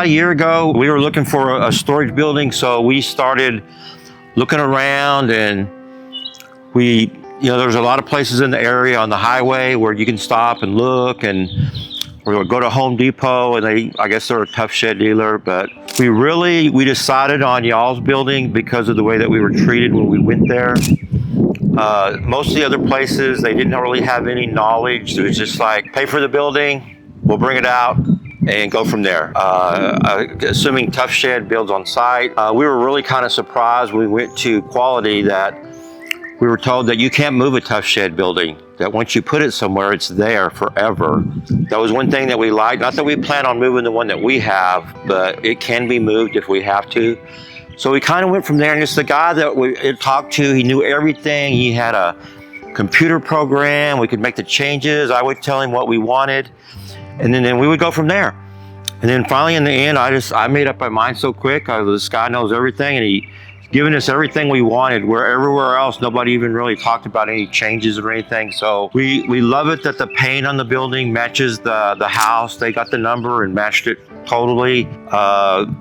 about a year ago, we were looking for a storage building, so we started looking around, and there's a lot of places in the area on the highway where you can stop and look, and we would go to Home Depot, and I guess they're a tough shed dealer, but we decided on y'all's building because of the way that we were treated when we went there. Most of the other places, they didn't really have any knowledge. It was just like, pay for the building, we'll bring it out, and go from there. Assuming Tough Shed builds on site. We were really kind of surprised when we went to Quality that we were told that you can't move a Tough Shed building, that once you put it somewhere, it's there forever. That was one thing that we liked. Not that we plan on moving the one that we have, but it can be moved if we have to. So we kind of went from there, and just the guy that we talked to, he knew everything. He had a computer program. We could make the changes. I would tell him what we wanted, and then we would go from there. And then finally in the end, I made up my mind so quick. This guy knows everything, and he's given us everything we wanted, where everywhere else nobody even really talked about any changes or anything. So we love it that the paint on the building matches the house. They got the number and matched it totally.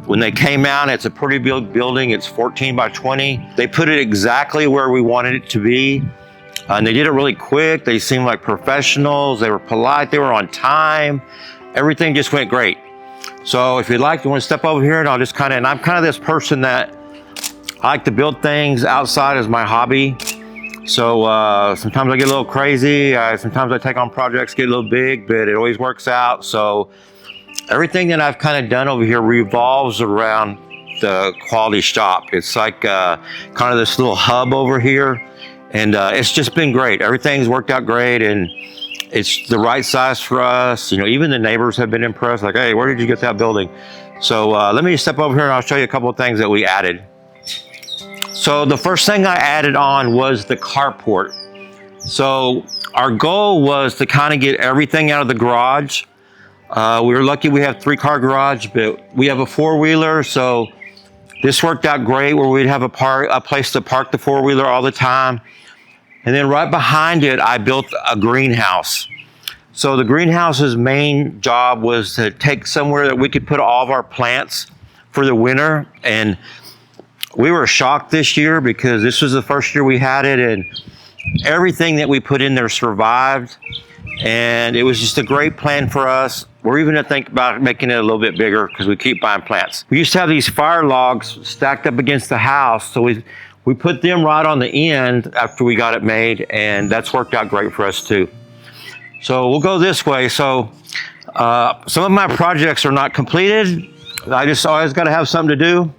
When they came out, it's a pretty big building. It's 14 by 20. They put it exactly where we wanted it to be. And they did it really quick. They seemed like professionals. They were polite. They were on time. Everything just went great. So if you'd like, you want to step over here, and I'm kind of this person that I like to build things outside as my hobby. So sometimes I get a little crazy. Sometimes I take on projects, get a little big, but it always works out. So everything that I've kind of done over here revolves around the Quality shop. It's like kind of this little hub over here. And it's just been great. Everything's worked out great, and it's the right size for us. Even the neighbors have been impressed. Like, hey, where did you get that building? So let me step over here and I'll show you a couple of things that we added. So the first thing I added on was the carport. So our goal was to kind of get everything out of the garage. We were lucky we have 3-car garage, but we have a 4-wheeler. So this worked out great, where we'd have a place to park the 4-wheeler all the time. And then right behind it, I built a greenhouse. So the greenhouse's main job was to take somewhere that we could put all of our plants for the winter. And we were shocked this year because this was the first year we had it, and everything that we put in there survived. And it was just a great plan for us. We're even going to think about making it a little bit bigger because we keep buying plants. We used to have these fire logs stacked up against the house, so we put them right on the end after we got it made, and that's worked out great for us too. So we'll go this way. So some of my projects are not completed. I just always got to have something to do.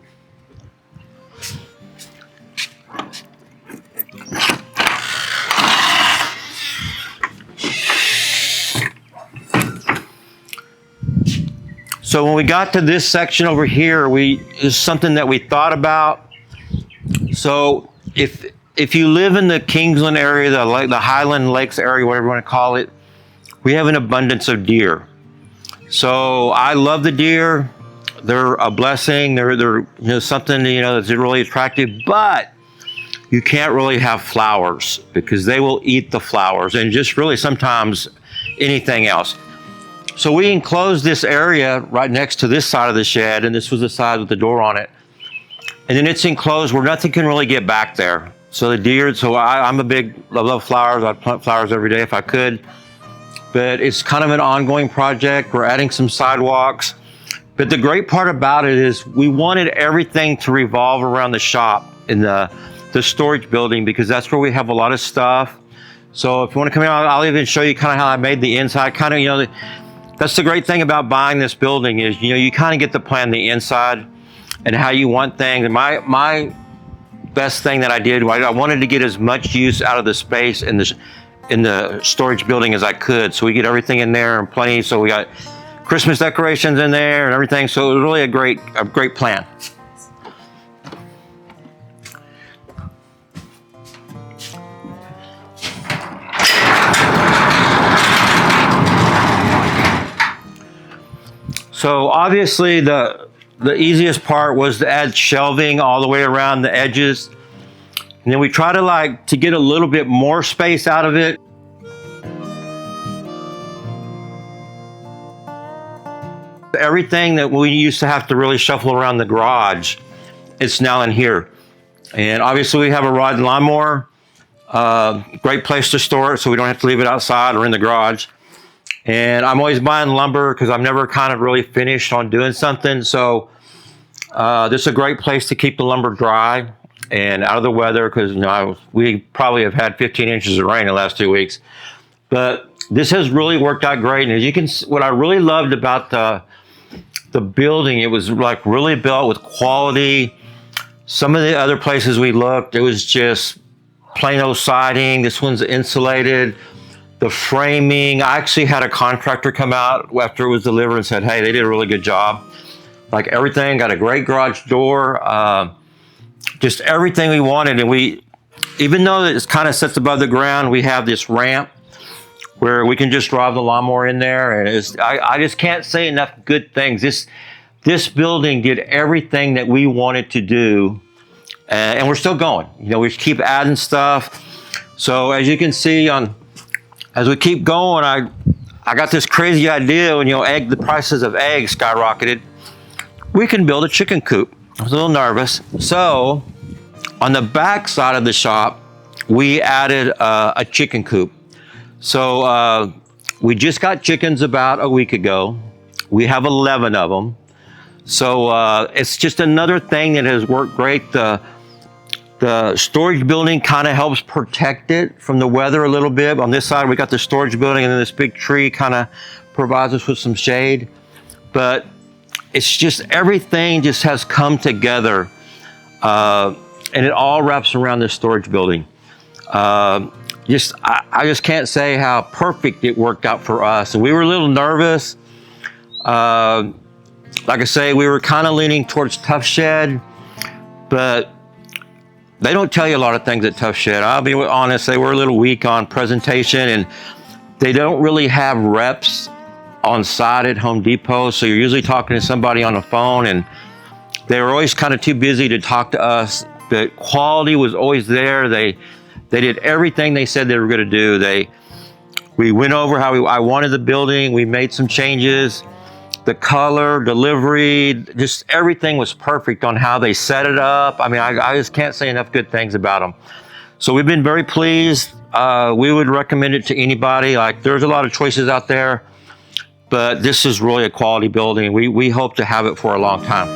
So when we got to this section over here, it's something that we thought about. So if you live in the Kingsland area, the Highland Lakes area, whatever you want to call it, we have an abundance of deer. So I love the deer. They're a blessing. They're something that's really attractive, but you can't really have flowers because they will eat the flowers, and just really sometimes anything else. So we enclosed this area right next to this side of the shed, and this was the side with the door on it. And then it's enclosed where nothing can really get back there. So the deer, I love flowers. I'd plant flowers every day if I could. But it's kind of an ongoing project. We're adding some sidewalks. But the great part about it is we wanted everything to revolve around the shop in the storage building, because that's where we have a lot of stuff. So if you want to come in, I'll even show you kind of how I made the inside. That's the great thing about buying this building is, you kind of get to plan the inside and how you want things. And my best thing that I did, I wanted to get as much use out of the space in the storage building as I could. So we get everything in there and plenty. So we got Christmas decorations in there and everything. So it was really a great plan. So obviously the easiest part was to add shelving all the way around the edges. And then we try to get a little bit more space out of it. Everything that we used to have to really shuffle around the garage, it's now in here. And obviously we have a rod and lawnmower. Great place to store it so we don't have to leave it outside or in the garage. And I'm always buying lumber because I'm never kind of really finished on doing something. So this is a great place to keep the lumber dry and out of the weather, because we probably have had 15 inches of rain in the last 2 weeks. But this has really worked out great. And as you can see, what I really loved about the building, it was like really built with quality. Some of the other places we looked, it was just plain old siding. This one's insulated. The framing, I actually had a contractor come out after it was delivered and said, hey, they did a really good job. Like everything, got a great garage door, just everything we wanted. And even though it kind of sits above the ground, we have this ramp where we can just drive the lawnmower in there. And I just can't say enough good things. This building did everything that we wanted to do, and we're still going. We keep adding stuff. So as you can see, as we keep going, I got this crazy idea when the prices of eggs skyrocketed. We can build a chicken coop. I was a little nervous. So on the back side of the shop, we added a chicken coop. So we just got chickens about a week ago. We have 11 of them. So it's just another thing that has worked great. The storage building kind of helps protect it from the weather a little bit. On this side, we got the storage building, and then this big tree kind of provides us with some shade. But it's just everything just has come together, and it all wraps around this storage building. I just can't say how perfect it worked out for us. And we were a little nervous. Like I say, we were kind of leaning towards Tough Shed, but they don't tell you a lot of things at Tough Shed. I'll be honest, they were a little weak on presentation, and they don't really have reps on site at Home Depot. So you're usually talking to somebody on the phone, and they were always kind of too busy to talk to us. The quality was always there. They did everything they said they were going to do. We went over how I wanted the building. We made some changes. The color, delivery, just everything was perfect on how they set it up. I mean, I just can't say enough good things about them. So we've been very pleased. We would recommend it to anybody. Like, there's a lot of choices out there, but this is really a quality building. We hope to have it for a long time.